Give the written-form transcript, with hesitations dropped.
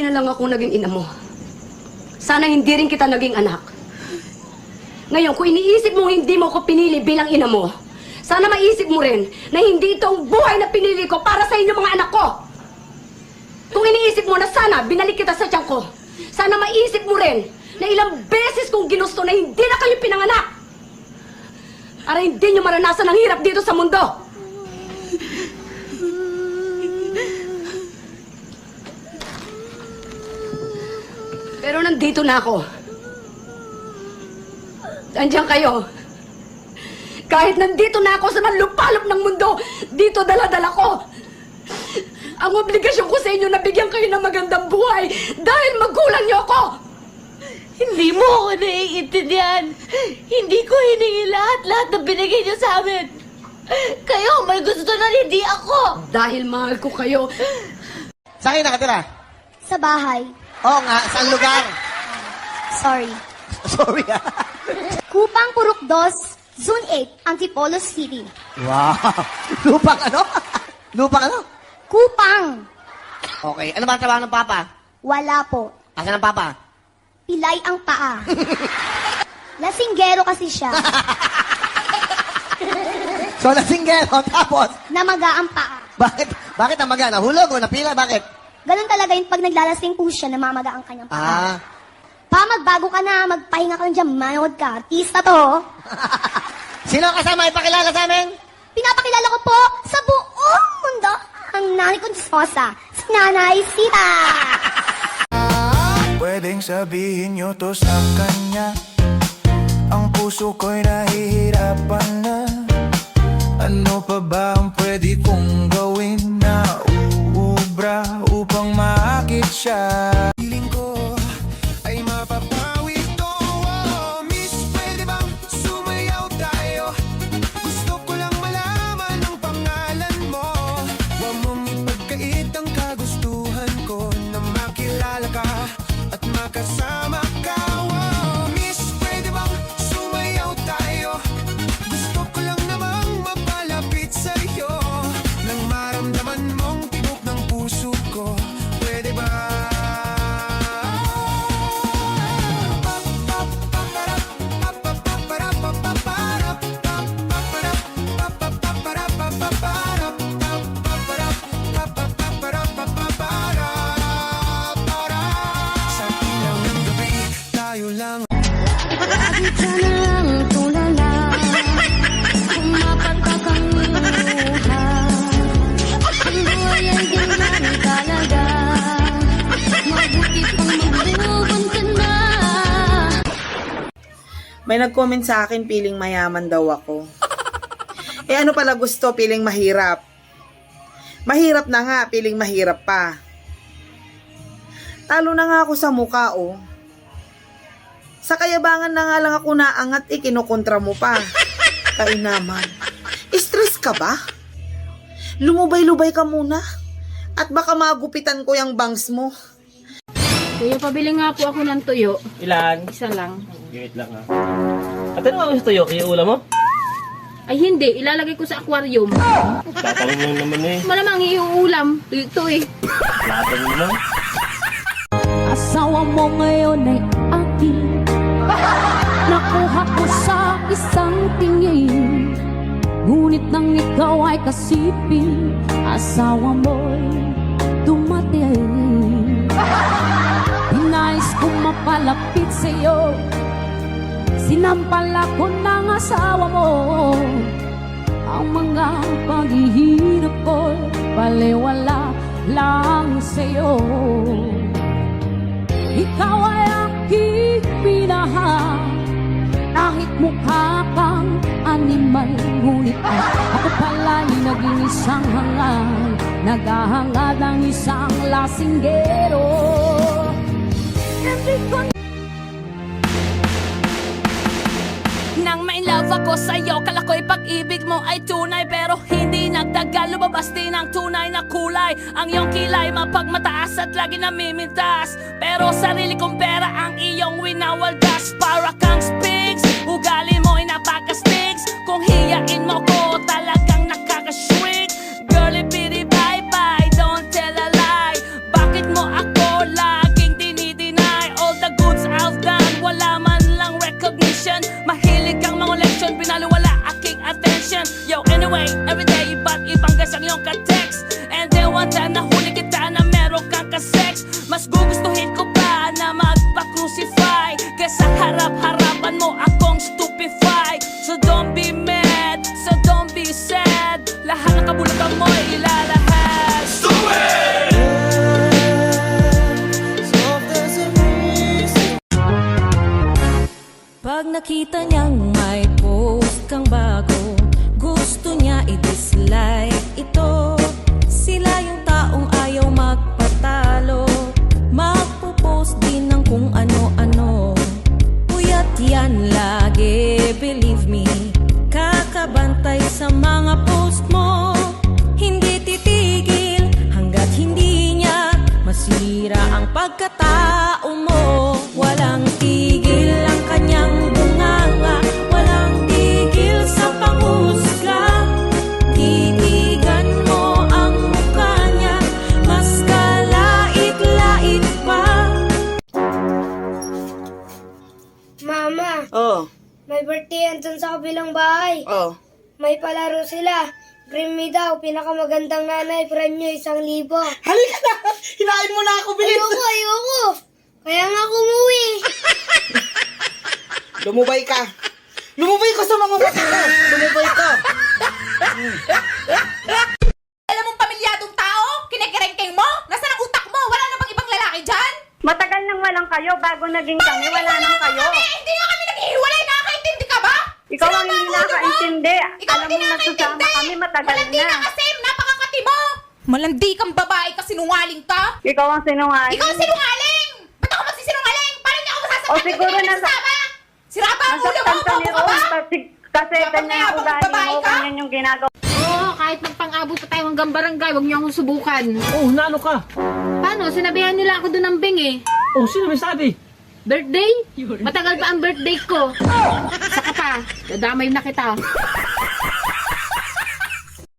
na lang ako naging ina mo. Sana hindi rin kita naging anak. Ngayon, kung iniisip mo hindi mo ko pinili bilang ina mo, sana maisip mo rin na hindi ito ang buhay na pinili ko para sa inyo mga anak ko. Kung iniisip mo na sana binalik kita sa tiyan ko, sana maisip mo rin na ilang beses kong ginusto na hindi na kayo pinanganak. Para hindi nyo maranasan ang hirap dito sa mundo. Pero nandito na ako. Andiyan kayo. Kahit nandito na ako sa manlupalop ng mundo, dito dala-dala ko. Ang obligasyon ko sa inyo na bigyan kayo ng magandang buhay dahil magulang niyo ako. Hindi mo ako naiintindihan. Hindi ko hiningi lahat ng binigay niyo sa amin. Kayo may gusto na hindi ako. Dahil mahal ko kayo. Saan kayo nakatira? Sa bahay. Oo nga, saan lugar? Sorry. Sorry ah. Kupang Purok 2, Zone 8, Antipolo City. Wow. Lupang ano? Lupang ano? Kupang. Okay. Ano ba ang trabaho ng papa? Wala po. Asan ang papa? Pilay ang paa. Lasinggero kasi siya. So, lasinggero. Tapos, Namaga ang paa. bakit namaga? Nahulog o napila? Bakit? Ganun talaga yun pag naglalasing po siya, namamaga ang kanyang paa. Pa, magbago ka na, magpahinga ka lang dyan, manood ka. Artista to. Sino ang kasama? Ipakilala sa amin? Pinapakilala ko po sa buong mundo ang nanay kong Diyosa, si Nanay Sita. Pwedeng sabihin nyo to sa kanya. Ang puso ko'y nahihirapan na. Ano pa ba ang pwede kong gawin na uubra upang maakit siya? Piling ko ay mapapawi to. Oh, miss, pwede bang sumayaw tayo? Gusto ko lang malaman ang pangalan mo. Huwag mong ipagkait ang kagustuhan ko na makilala ka at makasama ka. Oh, miss, pwede bang sumayaw tayo? Gusto ko lang namang mapalapit sa'yo nang maramdaman mong tibok ng puso ko. Pwede ba? Sa ilaw ng gabi, tayo lang. Lagi ka na lang tulala, kung mapatakang luha. Ang buhay ay di man talaga, mabuti pang magbubon ka na. May nag-comment sa akin, piling mayaman daw ako. Eh ano pala gusto, piling mahirap. Mahirap na nga, piling mahirap pa. Talo na nga ako sa mukha, oh. Sa kayabangan na nga lang ako naangat, kinukontra mo pa. Kainaman. Stress ka ba? Lumubay-lubay ka muna. At baka magupitan ko yung bangs mo. Kuya, pabili nga po ako ng tuyo. Ilan? Isa lang. Wait lang ha. At ano ang gusto tuyo? Kaya ulam mo? Ay hindi, ilalagay ko sa aquarium. Tatanong lang naman eh. Malamang iuulam. Tuyo to eh. Laban mo naman. Asawa mo ngayon ay akin. Nakuha ko sa isang tingin. Ngunit nang ikaw ay kasipin, asawa mo'y dumating. Hinais ko mapalapit sa'yo, sinampal ako ng asawa mo. Ang mga paghihirap ko'y baliwala lang sa'yo. Ikaw ay aking minahal, kahit mukha kang animal. Ngunit ako pala'y naging isang hangal, naghahangad ang isang lasinggero. Nang ma-inlove ako sa'yo, kala ko'y pag-ibig mo ay tunay. Pero hindi nagtagal, lumabas din ang tunay na kulay. Ang iyong kilay mapagmataas at lagi namimintas, pero sarili kong pera ang iyong winawaldas. Para kang spigs, ugali mo'y napakastigs. Kung hiyain mo ko, talagang nakakasweet. Girlie, bitty, bye-bye, don't tell a lie. Bakit mo ako lang messages ang iyong ka-text. And then one time nahuli kita na meron kang ka-sex. Mas gugustuhin ko pa na magpa-crucify kaysa harap-harapan mo akong stupefy. So don't be mad, so don't be sad. Lahat ng kabulukan mo ilalahad. Pag nakita niyang may post kang bago, gusto niya i-dislike ito. Sila yung taong ayaw magpatalo, magpo-post din ng kung ano-ano. Puyat yan lagi, believe me, kakabantay sa mga post mo. Hindi titigil hanggat hindi niya masira ang pagkatao mo. Walang tigil ang kanyang bunganga, walang tigil sa panghusga. Titigan mo ang mukha niya, mas kalait-lait pa. Mama, Oh, may birthday yan dun sa kabilang bahay. oh. May palaro sila. Grimmy daw, pinakamagandang nanay, premyo 1,000. Halika na! Hinain mo na ako, bilis! Ayoko. Kaya nga ako umuwi. Lumubay ka! Lumubay ka sa mga mata ko! Lumubay ka! Alam mong pamilyadong tao? Kinikerengkeng mo? Nasaan ang utak mo? Wala na bang ibang lalaki dyan? Matagal nang walang kayo bago naging kami, wala nang kayo. Hindi nga kami naghihiwalay, nakakaintindi ka ba? Ikaw ang hindi nakaintindi. Ikaw Alam hindi mo nagsasama nakakaintindi. kami matagal Malandi na. ka kasi, napakakati mo. Malandi kang babae ka, sinungaling ka. Ikaw ang sinungaling. Ikaw ang sinungaling. Ba't ako magsisinungaling? Paano niya ako masasaktan? O, siguro Hindi ka nasa- nagsasama. Sirapa ang ulo mo, Nasaktan ka ni bobo ka ba? Rose kasi Dapat ganyan may ang habang ugali babae mo, ka? ganyan yung ginagawa. Oo, kahit magpang-abot pa tayo hanggang barangay, huwag niyo akong subukan. Oh, naano ka? Paano? Sinabihan nila ako doon ng Bing eh. Oh, sino may sabi? Birthday? Matagal pa ang birthday ko. Saka pa, dadamay na kita.